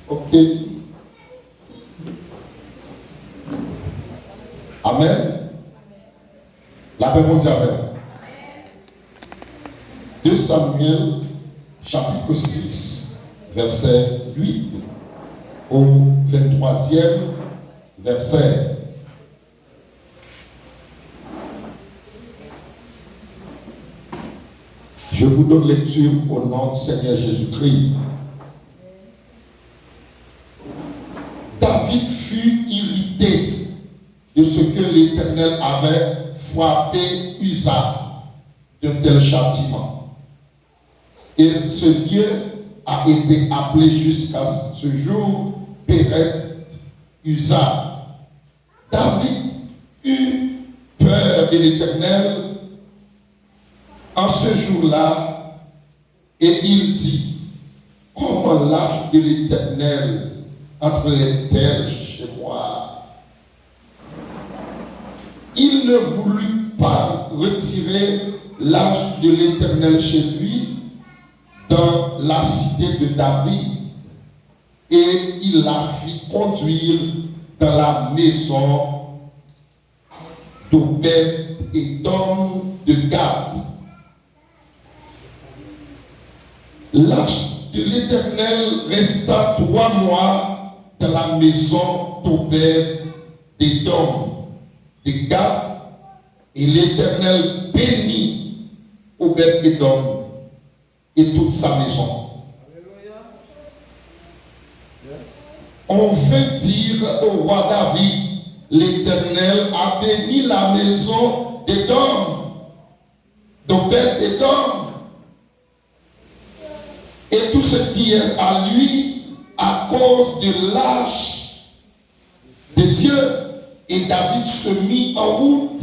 Ok. Amen. La paix mondiale. 2 Samuel, chapitre 6, verset 8 au 23e verset. Je vous donne lecture au nom du Seigneur Jésus-Christ. David fut irrité de ce que l'Éternel avait frappé Uza d'un tel châtiment. Et ce lieu a été appelé jusqu'à ce jour Péret Uza. David eut peur de l'Éternel en ce jour-là, et il dit, comment l'arche de l'Éternel entrerait-elle chez moi? Il ne voulut pas retirer l'arche de l'Éternel chez lui dans la cité de David, et il la fit conduire dans la maison d'Obed-Édom de Gad. L'arche de l'Éternel resta 3 mois dans la maison d'Obed-Édom de Gad, et l'Éternel bénit Obed-Édom et toute sa maison. On veut dire au roi David, l'Éternel a béni la maison d'Obed-Édom, et tout ce qui est à lui à cause de l'arche de Dieu. Et David se mit en route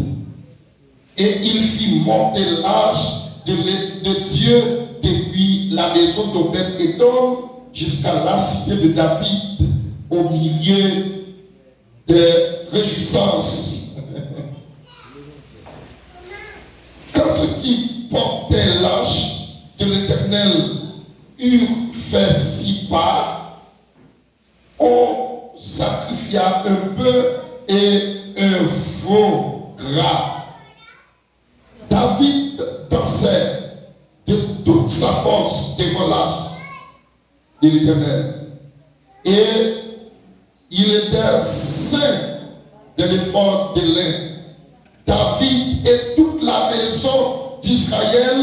et il fit monter l'arche de Dieu depuis la maison d'Obed-Édom jusqu'à la cité de David au milieu des réjouissances. Quand ceux qui portaient l'arche de l'Éternel eurent fait 6 pas, on sacrifia un peu et un veau gras. David dansait de toute sa force devant l'arche de l'Éternel, et il était saint de l'effort de lin. David et toute la maison d'Israël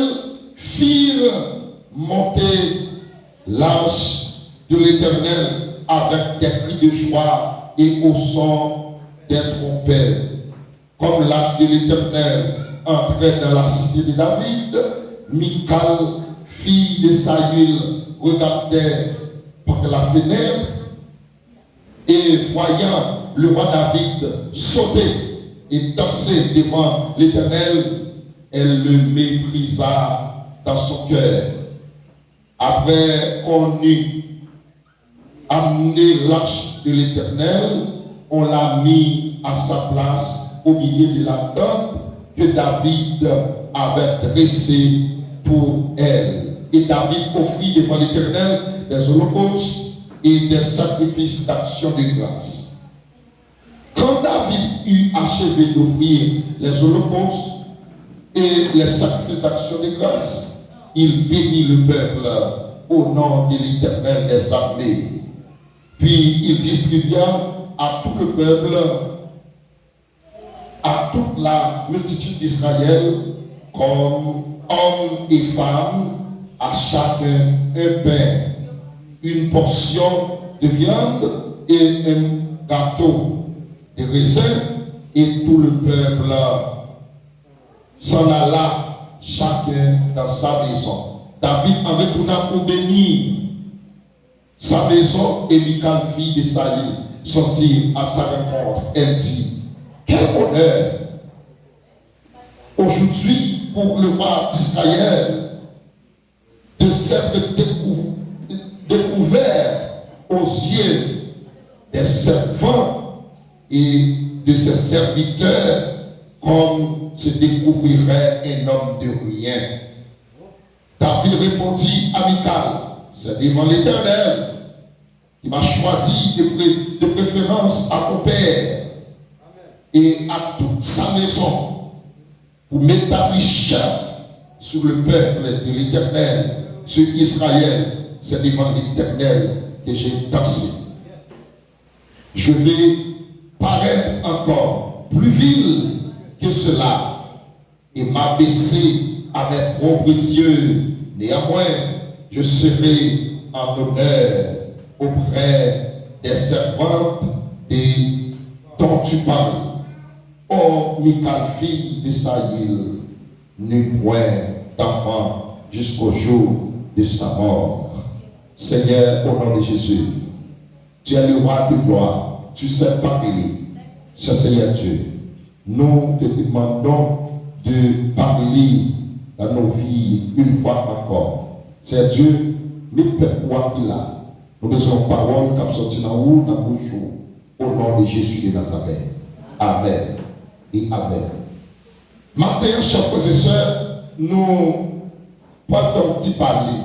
firent monter l'arche de l'Éternel avec des cris de joie et au son des trompettes. Comme l'arche de l'Éternel entrait dans la cité de David, Michal, fille de Saül, regardait par la fenêtre, et voyant le roi David sauter et danser devant l'Éternel, elle le méprisa dans son cœur. Après qu'on eut amené l'arche de l'Éternel, on l'a mis à sa place au milieu de la tente que David avait dressée pour elle. Et David offrit devant l'Éternel des holocaustes et des sacrifices d'action de grâce. Quand David eut achevé d'offrir les holocaustes et les sacrifices d'action de grâce, il bénit le peuple au nom de l'Éternel des armées. Puis il distribua à tout le peuple, à toute la multitude d'Israël, comme hommes et femmes, à chacun un pain, une portion de viande et un gâteau de raisin, et tout le peuple s'en alla chacun dans sa maison. David en retourna pour bénir sa maison, et Michal, fille de Saül, sortit à sa rencontre. Elle dit, quel honneur aujourd'hui pour le roi d'Israël de s'être découvert aux yeux des servants et de ses serviteurs comme se découvrirait un homme de rien. David répondit à Michal, c'est devant l'Éternel qui m'a choisi de préférence à ton Père et à toute sa maison pour m'établir chef sur le peuple de l'Éternel, sur Israël. C'est devant l'Éternel que j'ai dansé. Je vais paraître encore plus vil que cela et m'abaisser à mes propres yeux. Néanmoins, je serai en honneur auprès des servantes dont tu parles. Oh, Michal, fille de Saïl, n'eut point d'enfant jusqu'au jour de sa mort. Seigneur, au nom de Jésus, tu es le roi de gloire, tu sais parler. Cher Seigneur Dieu, nous te demandons de parler dans nos vies une fois encore. C'est Dieu, mais pourquoi qu'il a. Nous besoin de paroles qui sont sorties dans la bouche au nom de Jésus de Nazareth. Amen et Amen. Maintenant, chers frères et sœurs, nous pouvons faire un petit parler.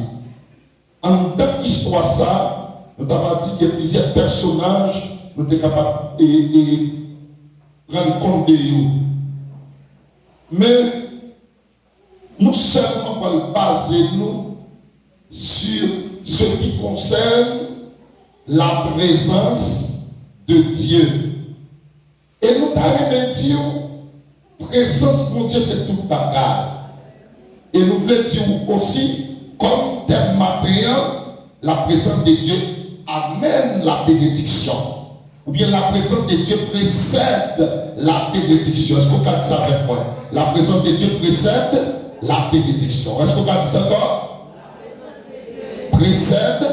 En dans l'histoire, ça, nous avons dit qu'il y a plusieurs personnages, nous sommes capables de rendre compte de eux. Mais nous seulement allons baser nous sur ce qui concerne la présence de Dieu. Et nous avons dit, présence de Dieu, c'est tout bagarre. Et nous voulons dire aussi, comme thème matériel, la présence de Dieu amène la bénédiction. Ou bien la présence de Dieu précède la bénédiction. Est-ce qu'on a dit ça avec moi? La présence de Dieu précède la bénédiction. Est-ce qu'on a dit ça encore? Précède.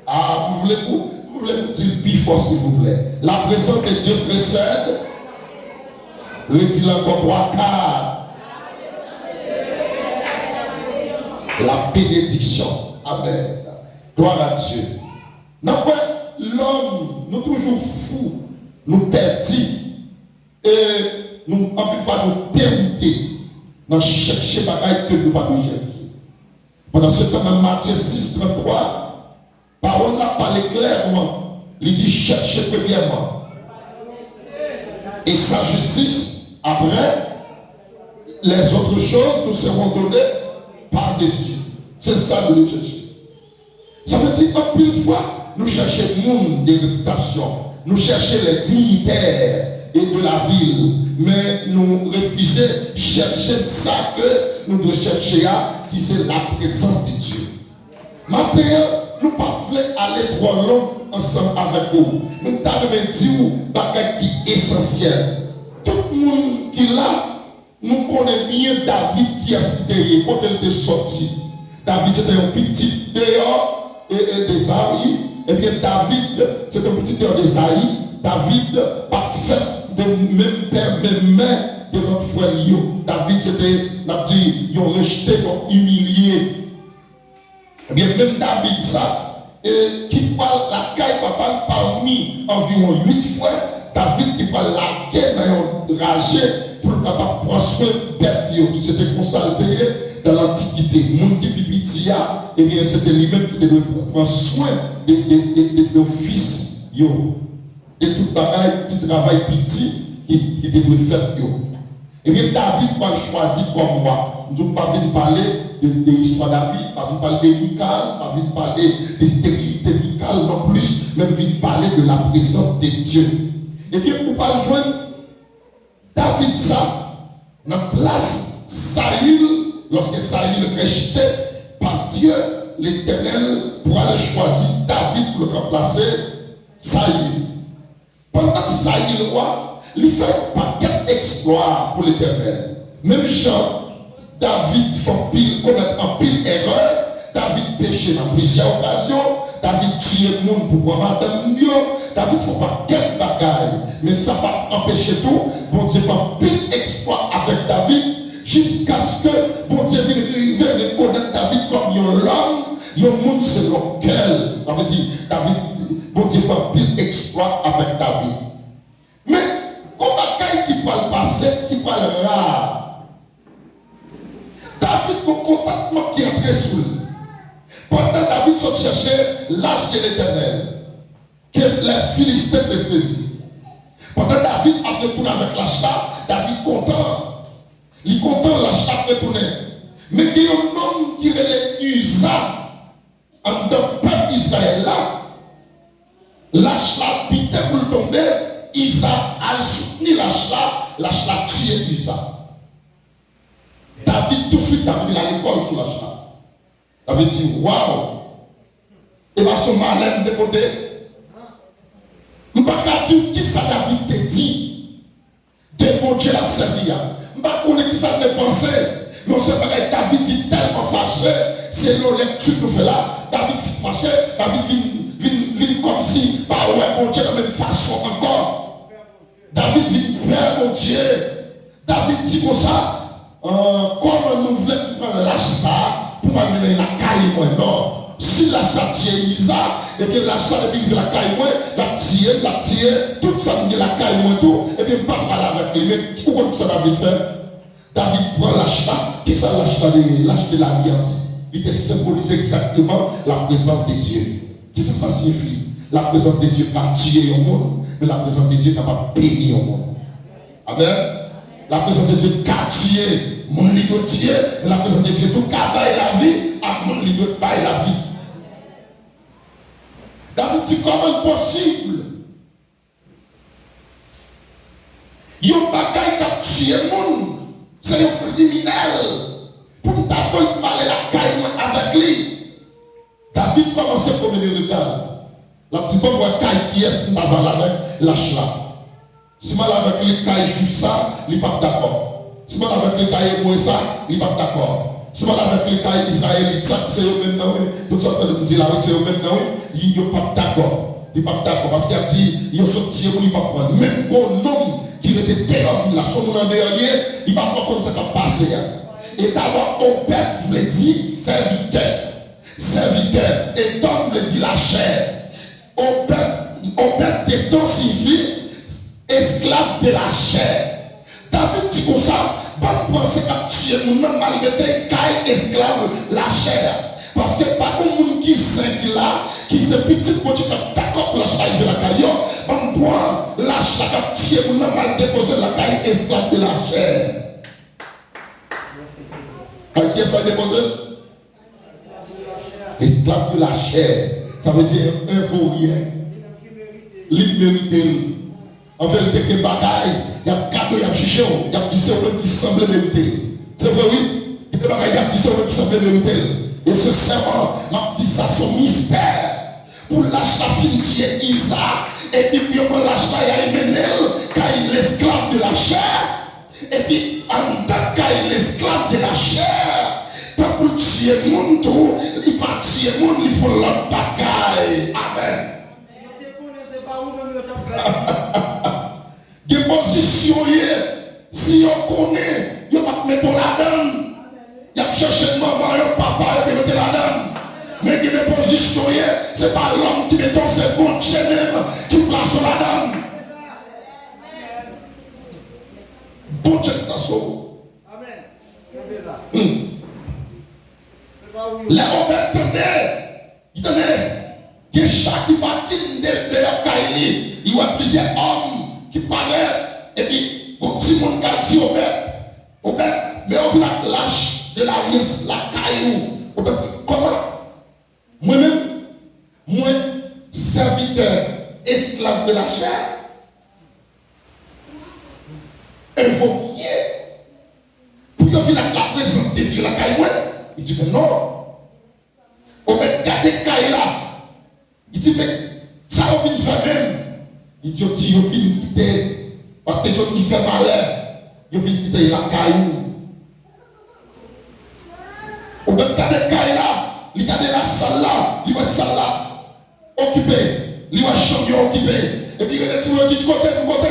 Ah, vous voulez me dire plus fort s'il vous plaît. La présence de Dieu précède. Redis-le encore 3 quarts. La bénédiction. Amen. Gloire à Dieu. L'homme, nous toujours fous, nous perdis et nous, en plus, nous dérouter dans chercher des bagailles que nous ne pouvons pas chercher. Pendant ce temps, dans Matthieu 6, 33, parole là parle clairement. Il dit cherchez premièrement. Et sa justice, après, les autres choses nous seront données par-dessus. C'est ça que nous cherchons. Ça veut dire qu'en pile fois, nous cherchons le monde de réputation, nous cherchons les dignitaires et de la ville, mais nous refusons de chercher ça que nous devons chercher qui c'est la présence de Dieu. Maintenant, nous ne pouvons pas aller trop loin ensemble avec vous. Nous devons dire bagage qui est essentiel. Tout le monde qui est là, nous connaissons bien David qui a cité quand il est sorti. David était un petit dehors et des Aïe. Eh bien, David, c'est un petit dehors des Aïe. David, pas fait de même père, même mère de notre frère Lio. David, c'était, n'a dit, ils ont rejeté, ils ont humilié. Eh bien, même David, ça, qui parle la caille, papa, parmi environ 8 fois, David qui parle la guerre, mais ragé pour le capable prendre soin de c'était comme ça le pays dans l'Antiquité. Mon qui pipitia, eh bien, c'était lui-même qui devait prendre soin de fils, de tout bagaille, petit travail petit qui devait faire. Eh bien, David va choisir comme moi. Nous ne pouvons pas venir parler de l'histoire de David, pas venir parler de Michal, pas venir parler de stérilité Michal non plus, même venir parler de la présence de Dieu. Eh bien, pour ne pas joindre David ça, dans la place Saül, lorsque Saül rejeté par Dieu, l'Éternel pourra choisir David pour le remplacer Saül. Pendant que Saül roi, il fait un paquet d'exploits pour l'Éternel. Même Jean, David commet en pile erreur, David péché dans plusieurs occasions, David tue le monde pour prendre madame mieux, David ne fait pas quelle bagaille, mais ça va empêcher tout. Bon Dieu fait un pile exploit avec David, jusqu'à ce que bon Dieu vienne reconnaître David comme un homme, un monde selon quel. Ça veut dire, David, bon Dieu fait un pile exploit avec David. Mais, comme bagaille qui parle passé, qui parle rare, David, mon contactement qui est très sous lui. Pendant David s'est cherché l'âge de l'Éternel. les Philistins étaient saisis. Pendant David a retourné avec l'âge là, David content. Il est content, l'âge là retourné. Mais il y a un homme qui est Usa, en tant que peuple Israël là. L'âge là, pité pour tomber, Isa a soutenu l'âge là tué Usa. David tout de suite a venu à l'école sur l'âge là. David dit, waouh! Et bien son malin de côté. Je ne sais pas dire qui ça David te dit. De mon Dieu l'a servi. Je ne sais pas qui ça te pensait. Mais on sait pas que David vit tellement fâché. C'est nos lectures que nous faisons là. David vit fâché. David vit comme si, bah ouais, mon Dieu, de la même façon encore. David vit père, mon Dieu. David dit comme ça. Comme nous voulons prendre l'âge ça pour m'amener la caille, moi, non. Si la châtier Isa, et bien la châtier depuis la caille, moi, la tirer, tout ça, la caille, moi, tout, et bien pas parler avec lui. Mais pourquoi ça David fait? David prend l'âge là, qui ça l'âge de l'alliance? Il te symbolise exactement la présence de Dieu. Qu'est-ce que ça signifie? La présence de Dieu pas tuer au monde, mais la présence de Dieu n'a pas béni au monde. Amen. La présence de Dieu qu'a tué, mon ligue tué, et la présence de Dieu tout qu'a baillé la vie, à mon ligue baillé la vie. David dit comment possible? Yon bagaille qui a tué le monde, c'est un criminel. Pour nous t'apprendre mal la caille avec lui. David commençait à promener le regard. La petite bonne caille qui est naval avec lâche là. Si mal avec les cailles juifs ça, il n'est pas d'accord. Si mal avec les cailles hébreux ça, il n'est pas d'accord. Si mal avec les cailles israélites ça, c'est eux même oui. Tout ça que me dit là, c'est eux même oui. Il n'est pas d'accord. Il n'est pas d'accord parce qu'il a dit, il a sorti pour il pas prendre. Même bon homme qui était terrorisé là, son nom dernier, il ne va pas comme ça qui a passé. Et d'abord, au peuple voulait dire serviteur. Serviteur. Et Tom voulait dire la chair. Au peuple des temps signifie esclave de la chair. David dit comme ça, bonne pensée qu'à tuer mon nom malgré caille esclave la chair. Parce que pas un monde qui sait là, qui se petit petit qui a d'accord pour la chair de la caille, on doit lâcher la cap tuer mon nom mal déposer la caille esclave de la chair. À qui est ça déposé? Esclave de la chair. Ça veut dire un vaurien. L'immérité. En vérité, il y a des bagailles, il y a des cadeaux, il y a des chichons, il y a des petits sœurs qui semblent mériter. C'est vrai, oui? Il y a des bagailles, il y a des petits sœurs qui semblent mériter. Et ce serment, m'a dit ça, son mystère. Pour lâcher la cimetière Isa, et puis pour lâcher la Yamenel, car il est l'esclave de la chair. Et puis, en tant qu'il est l'esclave de la chair, pas pour tuer le monde, il ne pas tuer le monde, il faut l'autre bagaille. Amen. Des positions, si on connaît, il va mettre la dame. Il va chercher maman, papa, il va mettre la dame. Mais des positions, ce n'est pas l'homme qui met dans ses bons Dieu même qui place la dame. Bon Dieu qui place. Amen. Les Robert il tenait que chaque bâtiment de Kaili, il y a plusieurs hommes qui parlaient et puis, quand tout le monde a dit Robert, mais on vient lâche de l'alliance, la caillou. Robert dit, comment? Moi-même, moi, serviteur, esclave de la chair, invoqué pour qu'il vienne la présence de Dieu, la caillou. Il dit, mais non. On met des cailles là. Il dit, mais ça on vient faire même. Il dit, il vient quitter. Parce que il fait malheur. Il vient quitter la caillou. On met des cailles là. Il a la salle là. Il va salle là. Occupé. Il va chambre occupé. Et puis il dit, côté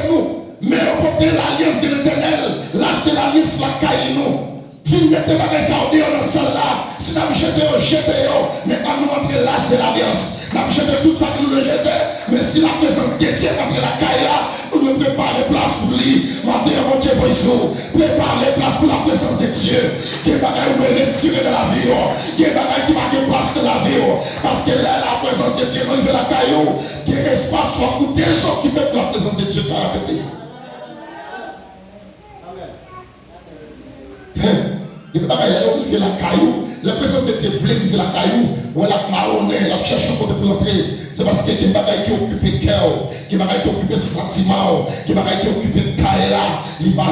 nous. Mais on porte l'alliance de l'éternel. L'âge de l'alliance la caille nous. Vous mettez pas des ordures dans celle là. Si nous jetons, jetons. Mais quand nous rentrons l'âge de l'alliance, nous jetons tout ça que nous jetons. Mais si la présence de Dieu entre la caille là, nous devons préparer place pour lui. Maintenant, mon Dieu, vous préparez place pour la présence de Dieu. Qui est bagaille nous retirer de la vie. Qui est bagaille qui va de place de la vie. Parce que là, la présence de Dieu, nous fait la caille. Qui est espace désoccupé de la présence de Dieu caractéristique. Il n'y a pas de la caillou. La présence de Dieu voulait vivre la caillou. Ou elle a marronné, elle a cherché un côté pour entrer. C'est parce qu'il y a des bagailles qui occupent le cœur, qui occupent le sentiment, qui occupent le caïla. Il va pas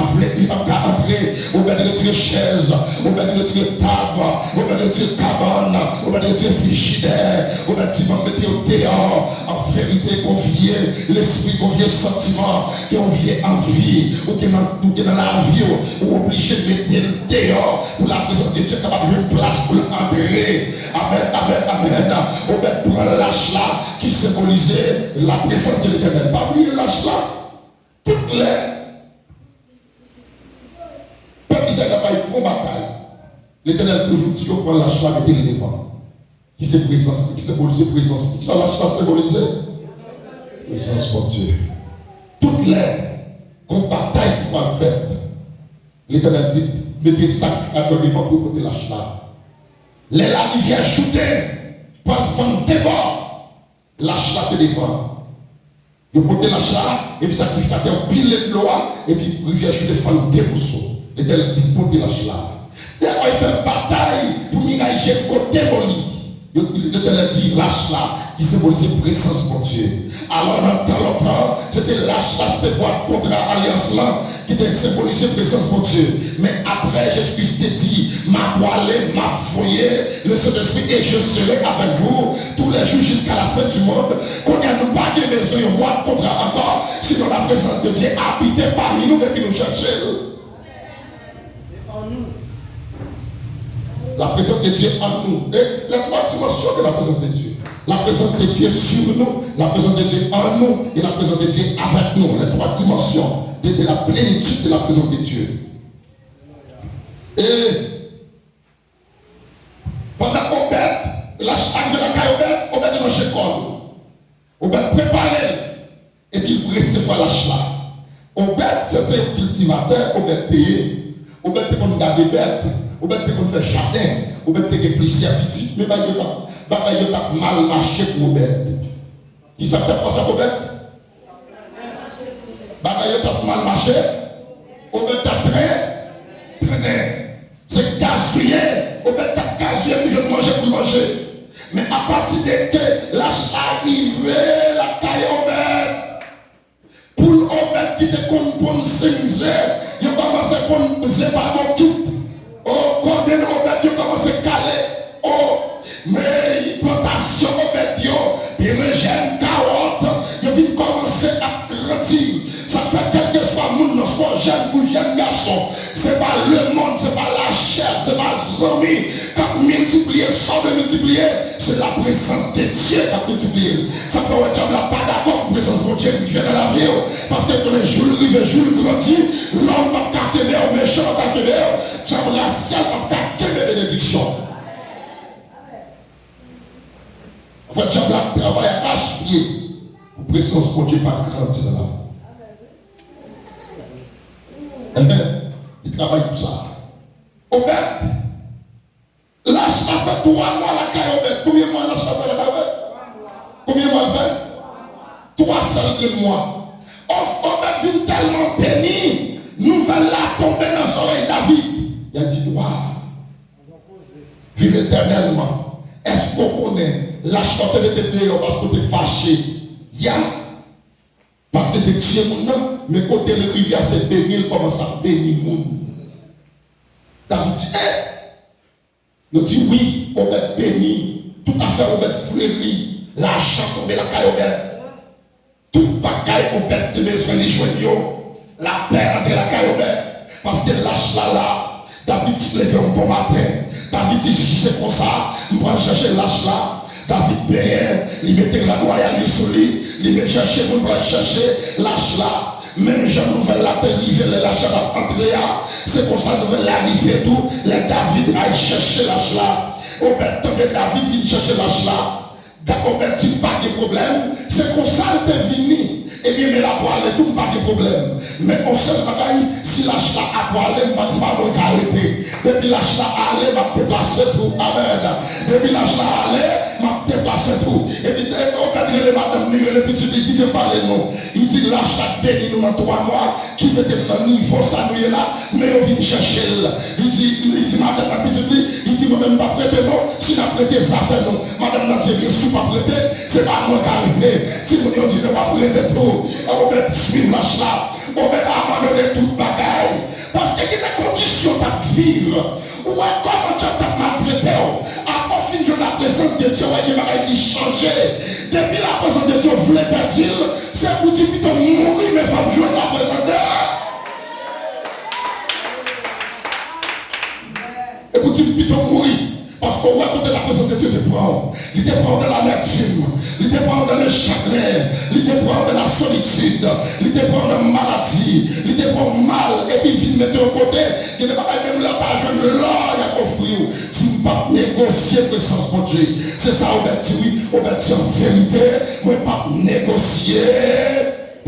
entrer. Ou bien retirer chaise, ou bien retirer table, ou bien retirer cabane, ou bien retirer frigidaire, ou bien tu vas mettre au dehors. En vérité, confier l'esprit, confier le sentiment, confier envie, ou qui est dans la vie, ou obligé de mettre le dehors pour la présence de Dieu capable de jouer une place pour l'entrer. Amen, amen, amen. On va prendre l'âge là qui symbolisait la présence de l'Éternel. Pas oublier l'âge là. Toutes les peuple d'Israël n'a pas eu fond bataille. L'Éternel toujours dit qu'on prend l'âge là, mettez les devant. Qui c'est présence, qui symbolisait présence. Qui ça l'âge là symbolisait? Présence pour Dieu. Toutes les batailles qui vont faire. L'Éternel dit, mettez sacrificateur devant pour côté l'âge là. Les là qui viennent ajouter pour le fond de bord, l'âge là te devant. Vous portez l'âge là, et puis sacrificateur pile de l'eau, et puis vous viennent ajouter fond de mousseau. L'Éternel dit, portez l'âge là. D'ailleurs, il fait bataille pour m'engager côté mon lit. L'Éternel dit, l'âge là, qui symbolise présence pour Dieu. Alors, dans longtemps, c'était l'âge là, c'était pour contre l'alliance là, qui était symbolisé présence pour Dieu. Mais après, Jésus-Christ te dit, m'a voilé, m'a foyé, le Saint-Esprit, et je serai avec vous tous les jours jusqu'à la fin du monde. Qu'on n'y a nous pas de maison, et moi contre encore, sinon la présence de Dieu habite parmi nous depuis nous chercher. La présence de Dieu en nous. Et les trois dimensions de la présence de Dieu. La présence de Dieu sur nous, la présence de Dieu en nous et la présence de Dieu avec nous. Les trois dimensions de la plénitude de la présence de Dieu. Et pendant qu'Obed, arrivé la caille Obed est dans l'école. Obed préparé. Et puis il recevait la chla. Obed, c'était un cultivateur, Obed payé. Obed était comme garder bête. Obed était comme faire jardin. Obed était plus petit. Mais il a mal marché pour Obed. Qui s'appelle pas ça, Obed? Il a mal marché. Obed a traîné. C'est gazouillé. Obed a gazouillé, puis je mangeais pour manger. Mais à partir de que l'âge arrivé, la caille Obed, pour Obed qui était comme pour 5 heures, il a commencé à prendre par mon kit. Oh, quand Obed, il a commencé à caler. Oh, mais plantation Obed, il régène carotte, il vient commencer à grandir. Ça fait quel que soit le monde, soit jeune ou jeune garçon, c'est pas le monde, c'est pas la chair, c'est pas les amis qui a multiplié, sans de multiplier, c'est la présence de Dieu qui a multiplié. Ça fait que tu n'as pas d'accord avec la présence de Dieu qui vient dans la vie, parce que dans les jours, le jour grandit, l'homme va t'accueillir, le méchant va t'accueillir, tu as la ciel va t'accueillir bénédiction. En fait, tu as le travail à pied pour la présence de Dieu pas grandir dans la vie. Il travaille pour ça. Obed, l'âge a fait 3 mois la caille Obed. Combien de mois l'âge a fait la caille Obed? Combien de mois il fait? 3 mois. Obed vient tellement béni, nouvelle là tombée dans son oreille David. Il a dit, waouh, vive éternellement. Est-ce qu'on connaît l'âge quand elle était dehors parce que tu es fâché? Ya. Parce que tu tué mon nom, mais quand le rivière s'est béni, il commence à bénir mon nom. David dit, il dit oui, Obed béni, tout à fait Obed fleuri, l'argent tombé la caille Obed. Tout bagaille Obed de besoin de joindre, la paix entre la caille Obed. Parce que lâche là, David se levait un bon matin. David dit, si c'est comme ça, je vais chercher lâche là. David payait, il mettait la noyade sur lui, il mettait chercher, il va chercher lâche là. Même Jean nouvelle là, arrivé, les lâches là, Andrea, c'est pour ça nouvelle arrivée tout, les David aille chercher lâche là. Obed, David vient chercher lâche là. Obed dit pas de problème, c'est pour ça qu'il est venu. Et bien, mais la poêle, tout pas de problème. Mais on seul bagaille, si lâche là à poêle, je ne vais pas arrêter. Depuis lâche là aller, je vais te déplacer tout. Amen. Depuis lâche là aller, je vais te déplacer tout. Et puis, on va dire, madame, le petit, il dit, viens parler nous. Il dit, lâche la béni nous dans 3 mois, qui mettait dans le niveau, ça nous est là, mais on vient chercher. Il dit, madame, la petite, il dit, moi-même, pas prêter non, si n'a prêté, ça fait non. Madame, n'a dit, sous pas prêter, c'est pas moi qui arrive. Si vous dites, ne pas prêter tout, on va suivre lâche là, on va abandonner toute bagaille. Parce qu'il y a des conditions à vivre. Ou comment tu as maltraité. À part fin de la présence de Dieu, il y a des qui changer. Depuis la présence de Dieu, vous voulez dire, c'est pour dire que mourir, mais il faut jouer la présence de Dieu. Et pour dire que mourir. Parce qu'on voit que la présence de Dieu te prend. Il te prend dans l'amertume. Il te prend dans le chagrin. Il te prend dans la solitude. Il te prend dans la maladie. Il te prend mal. Et puis il met au côté. Il ne va pas même l'argent de l'or à offrir. Tu ne peux pas négocier présence pour Dieu. C'est ça, on va dire oui. On va dire en vérité. On ne peut pas négocier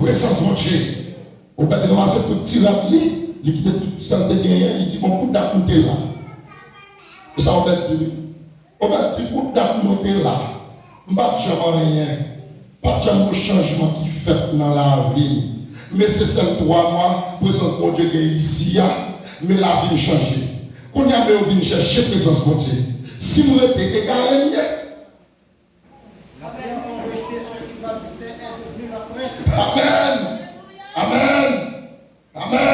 présence pour Dieu. On va commencer pour tirer à lui. Il quitte toute santé derrière. Il dit mon coup d'accouter là. Ça on va dire. On va dire pour d'accouter là. Pas de rien. Pas de changement qui fait dans la vie. Mais c'est celle 3 mois, présence pour Dieu ici, mais la vie change. Quand on a besoin de chercher présence pour Dieu, si vous êtes égaré, Amen. Amen.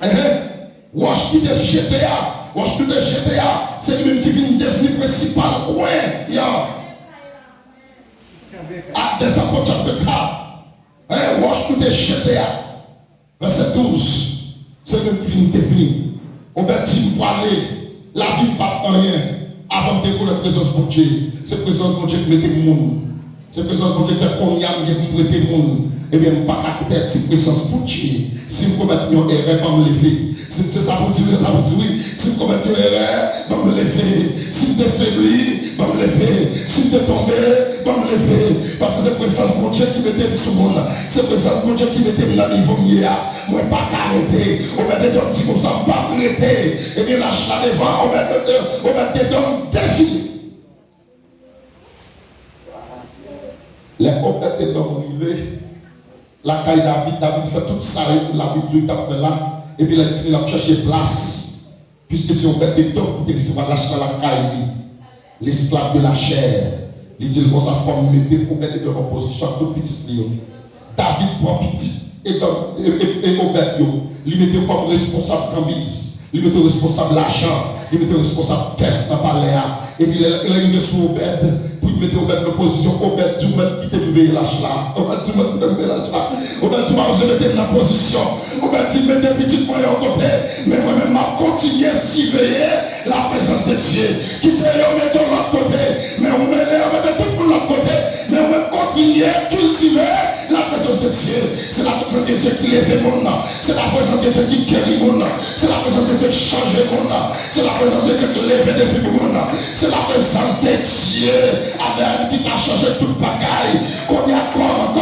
Amen. Wash qui te GTA. Wash qui te GTA. C'est lui qui vient devenir principal coin. À des apôtres de cas. Wash qui te GTA. Verset 12. C'est lui qui vient devenir. On va dire pour aller. La vie pas rien. Avant de découvrir la présence de Dieu. C'est la présence de Dieu qui met le monde. C'est la présence de Dieu qui fait qu'on y a qui prête le monde. Eh bien, je ne peux pas perdre cette présence pour Dieu. Si vous commettez une erreur, je vais me lever. C'est ça pour dire, ça pour dire oui. Si vous commettez une erreur, je vais me lever. Si vous êtes faibli, je vais me lever. Si vous êtes tombé, je vais me lever. Parce que c'est la présence pour Dieu qui mettez sur le monde. C'est la présence pour Dieu qui mettez dans le niveau mieux. Je ne vais pas arrêter. On va te donner un petit peu ça, on ne va pas arrêter. Eh bien, lâche là devant, on va te donner un défi. Les obètes est arrivé. La caille David fait tout ça pour la vie de Dieu fait là. Et puis il a fini à chercher place. Puisque si on fait des dons qui recevoir lâcher dans la caille, l'esclave de la chair, il dit que sa forme mettait pour mettre de reposition à tout petit. David prend petit et Obed, il mettait comme responsable Cambise, il mettait responsable l'argent, il mettait responsable caisse dans le palais. Et puis il est arrivé sur Obed. Mettez au bête de position, au bête du monde qui te veille lâche là. Au bête du monde qui te veille lâche là. Au bête du monde, je mettais dans la position. Au bête du monde, mettez petit moyen au côté. Mais moi-même, je continue à surveiller la présence de Dieu. Qui te met de l'autre côté. Mais on met tout le monde de l'autre côté. Mais on continue à cultiver la présence de Dieu. C'est la présence de Dieu qui lève le monde. C'est la présence de Dieu qui guérit le monde. C'est la présence de Dieu qui change le monde. C'est la présence de Dieu qui lève les défis du monde. C'est la présence de Dieu. Amen, qui a changé toute bagaille. Qu'on y a comment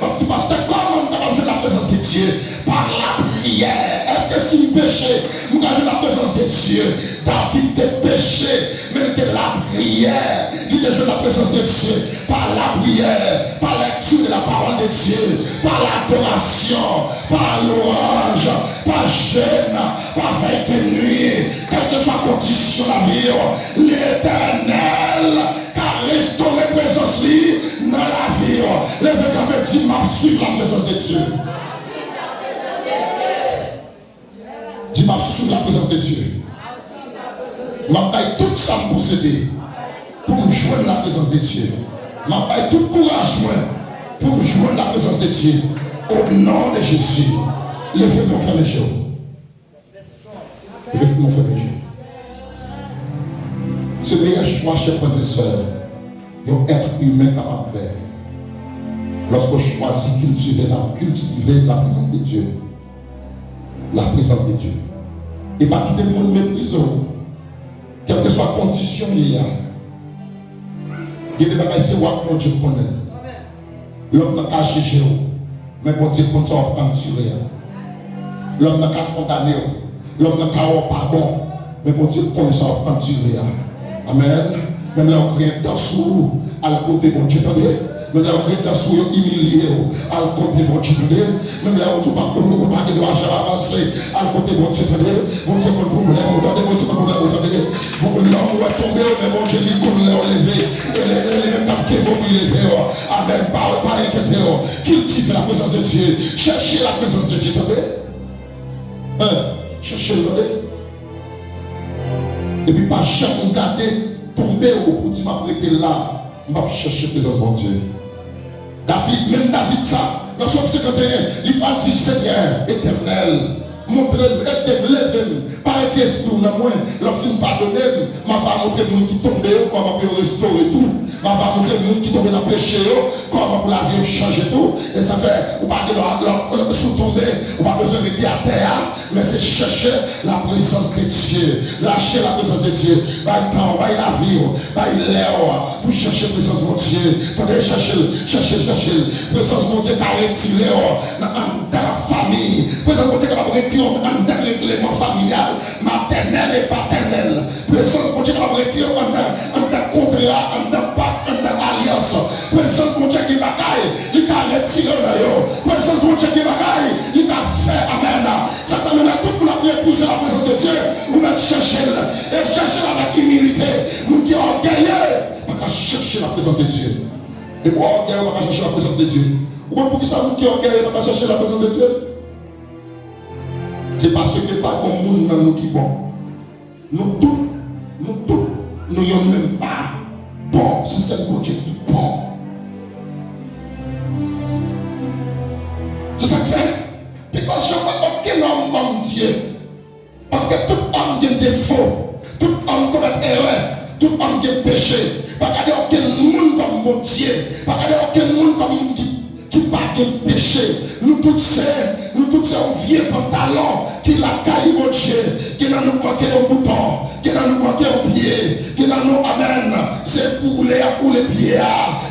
un petit pasteur, comment on a joué la présence de Dieu? Par la prière. Est-ce que si je péché, on a joué la présence de Dieu? David te péché, même que la prière, il a joué la présence de Dieu. Par la prière, par la lecture de la parole de Dieu, par l'adoration, par l'orange, par jeûne, par veille de nuit, quelle que soit la condition de la vie, l'Éternel restaurer la présence dans la vie. Le véritable dit m'a suivre la présence de Dieu. Dis m'a suivre la présence de Dieu. M'a baille tout ça pour posséder. Pour me joindre la présence de Dieu. M'a baille tout courage pour me joindre la présence de Dieu. Au nom de Jésus. Levez-moi faire les jours. Levez-moi faire les jours. C'est le meilleur choix, chers frères et sœurs. Un être humain capable de faire. Lorsqu'on choisit cultiver la présence de Dieu. La présence de Dieu. Et pas quitter le monde méprisé. Quelle que soit la condition il y a. Il y a des bagages c'est what mon Dieu connaît. L'homme n'a qu'à juger. Mais mon Dieu connaît ça va prendre sur rien. L'homme n'a qu'à condamner. L'homme n'a qu'à avoir pardon. Mais mon Dieu connaît ça va prendre sur rien. Amen. Même là, on crée dans sous à la côté mon Dieu, attendez. Même là, on crée dans sous humilié à la côté mon Dieu, attendez. Même là, on ne pas de l'argent avancé à la côté mon Dieu, attendez. Mon Dieu, mon problème, attendez, mon Dieu, mon problème, attendez. L'homme va tomber, mais mon Dieu, il coule levé. Et les mêmes temps qui est mobilisé, avec pas inquiété, cultiver la présence de Dieu. Cherchez la présence de Dieu, attendez. Cherchez-le, attendez. Et puis, pas jamais garder. Tomber au bout de ma prêté là, je vais chercher la présence de Dieu. David, même David, ça, dans Somme 51, il parle du Seigneur éternel. Montrez-moi, aidez-moi, levez-moi. Paraît-il esprit ou non moins, l'offre pardonner, m'a va montrer les gens qui tombent, comment on peut restaurer tout. M'a va montrer les gens qui tombent dans le péché, comment pour la vie changer tout. Et ça fait, on va pas sous tomber, on va besoin de rester à terre, mais c'est chercher la présence de Dieu. Lâcher la présence de Dieu. Bail temps, bail la vie, bail l'air, pour chercher la présence de Dieu. Attendez, chercher. Présence de Dieu qui a retiré dans la famille. Présence de Dieu qui a retiré dans le règlement familial. Maternelle et paternelle. Présence de Dieu qui va retirer en d'un contrat, en d'un pacte, en d'une alliance. Présence de Dieu qui va il t'a retiré d'ailleurs. Présence de Dieu qui va il t'a fait. Amen. Ça t'amène à tout le monde à pousser la présence de Dieu. Vous mettez chercher et chercher avec humilité. Nous qui ont orgueilleux, on va chercher la présence de Dieu. Et pour orgueilleux, on va chercher la présence de Dieu. Vous comprenez pour ça, nous qui ont orgueilleux, on va chercher la présence de Dieu. C'est parce que pas comme monde dans nous qui bon. Nous tous, nous sommes même pas bons. C'est ça que Dieu qui est bon. C'est ça que c'est. Puis quand je vois aucun homme comme Dieu, parce que tout homme a des défauts, tout homme commet erreur, tout homme a péché. Pas regarder aucun monde comme mon Dieu, pas regarder aucun monde comme qui pas de péché. Nous tous ces vieux pantalons qui la caille mon Dieu, qui n'a nous manqué un bouton, qui n'a nous manqué un pied, qui n'a nous amène, c'est pour les pieds,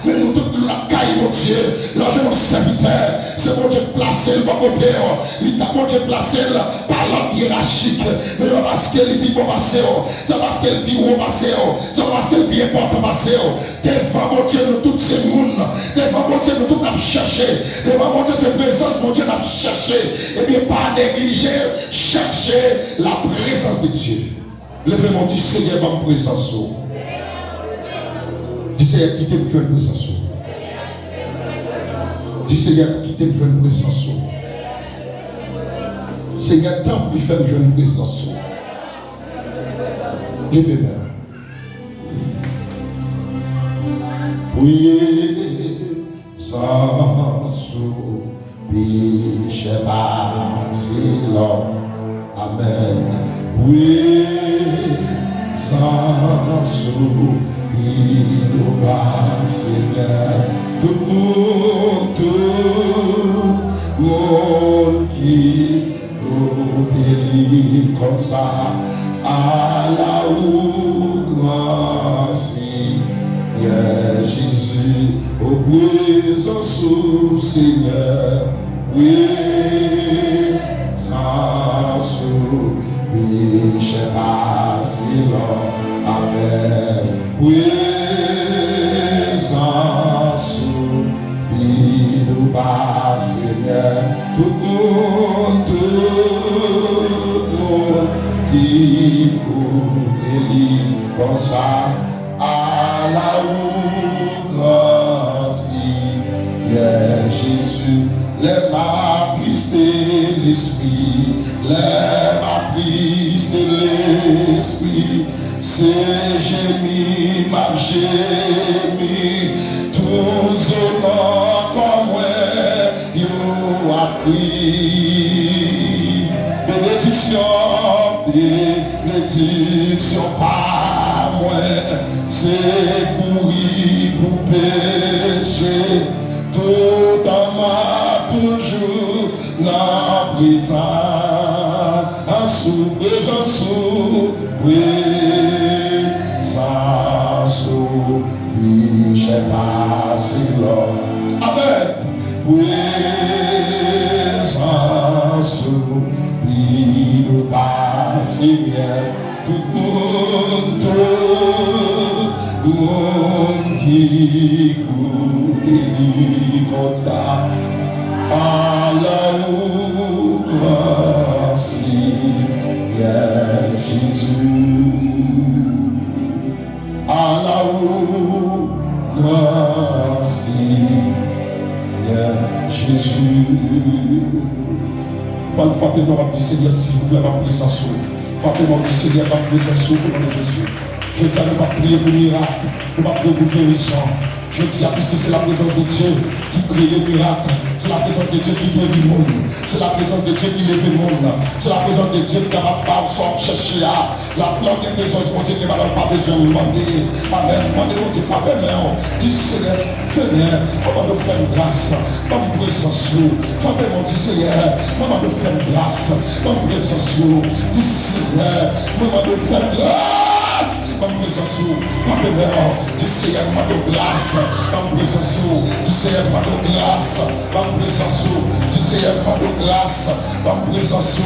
mais nous tous la caille mon Dieu, l'argent de serviteur, c'est mon Dieu placé le côté, il t'a mon Dieu placé par l'ordre hiérarchique, mais parce qu'il est bon passé, c'est parce qu'il est bon passé, c'est parce qu'il est important passé, devant mon Dieu nous tous ces mondes, devant mon Dieu nous tous la chercher, devant mon Dieu cette présence, mon Dieu l'a cherché, et bien pas négliger, chercher la présence de Dieu. Levez-moi, dit Seigneur, ma présence. Dis Seigneur, quittez me jouer une présence. Dis Seigneur, quittez me jouer une présence. Seigneur, tant plus faire me jouer une présence. Je vais bien. Oui, sans je passe l'homme. Amen. Oui, sans il nous va, Seigneur. Tout le monde qui nous comme ça, à la grâce. Jésus, au présence au Seigneur, oui, sans soumis, je passe l'homme, amen, oui, sans soumis, nous passe Seigneur, tout le monde qui coule comme ça. À la grâce, Jésus, les matrices de l'esprit, les matrices de l'esprit, c'est gémi, m'a gémi, tous au nom comme moi, you a pris, bénédiction, pas moi. C'est courir pour pécher, tout en m'a toujours la présence, sous présence, j'ai passé l'homme. Amen. Présence, il nous passe bien, tout le monde. Mon qui coule comme ça, à la grâce, Jésus, à la grâce, Jésus. Paul, frappez-moi, ma petite Seigneur, s'il vous plaît, ma présence. Frappez-moi, ma petite Seigneur, ma présence, au nom de Jésus. Je dis à ne pas prier pour miracle, ne pas prier pour guérison. Je dis à puisque c'est la présence de Dieu qui crée les miracles, c'est la présence de Dieu qui crée du monde, c'est la présence de Dieu qui lève le monde, c'est la présence de Dieu qui n'a pas sans chercher à la planque de présence, mon Dieu qui n'a pas besoin de demander. Amen. Demandez mon Dieu, frappez moi. Dis Seigneur, Seigneur, comment nous faire grâce dans ma présence. Frappez mon Dieu, Seigneur, comment nous faire grâce dans ma présence. Dis Seigneur, comment nous faire grâce. Dans présence, rappelez-moi, tu sais, moi de grâce, dans présence, tu sais, moi de grâce, dans présence, tu sais, moi de grâce, dans présence,